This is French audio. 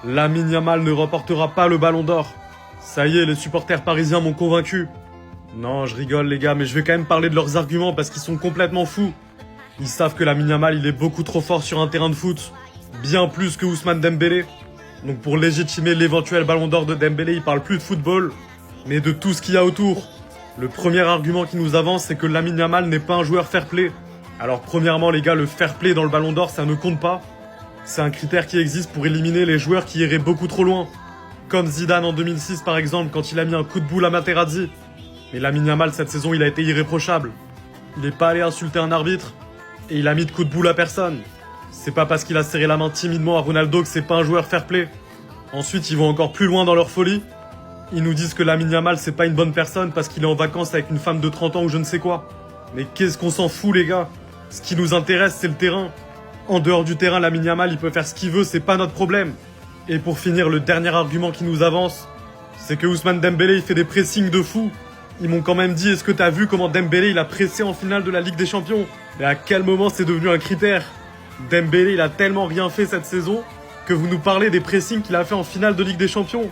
Lamine Yamal ne remportera pas le ballon d'or. Ça y est, les supporters parisiens m'ont convaincu. Non, je rigole les gars, mais je vais quand même parler de leurs arguments parce qu'ils sont complètement fous. Ils savent que Lamine Yamal, il est beaucoup trop fort sur un terrain de foot. Bien plus que Ousmane Dembélé. Donc pour légitimer l'éventuel ballon d'or de Dembélé, ils parlent plus de football, mais de tout ce qu'il y a autour. Le premier argument qui nous avance, c'est que Lamine Yamal n'est pas un joueur fair-play. Alors premièrement les gars, le fair-play dans le ballon d'or, ça ne compte pas. C'est un critère qui existe pour éliminer les joueurs qui iraient beaucoup trop loin. Comme Zidane en 2006 par exemple, quand il a mis un coup de boule à Materazzi. Mais Lamine Yamal cette saison, il a été irréprochable. Il n'est pas allé insulter un arbitre, et il a mis de coup de boule à personne. C'est pas parce qu'il a serré la main timidement à Ronaldo que c'est pas un joueur fair-play. Ensuite, ils vont encore plus loin dans leur folie. Ils nous disent que Lamine Yamal, c'est pas une bonne personne parce qu'il est en vacances avec une femme de 30 ans ou je ne sais quoi. Mais qu'est-ce qu'on s'en fout, les gars? Ce qui nous intéresse, c'est le terrain. En dehors du terrain, Lamine Yamal, il peut faire ce qu'il veut, c'est pas notre problème. Et pour finir, le dernier argument qui nous avance, c'est que Ousmane Dembélé, il fait des pressings de fou. Ils m'ont quand même dit, est-ce que t'as vu comment Dembélé, il a pressé en finale de la Ligue des Champions? Mais à quel moment c'est devenu un critère? Dembélé, il a tellement rien fait cette saison que vous nous parlez des pressings qu'il a fait en finale de Ligue des Champions.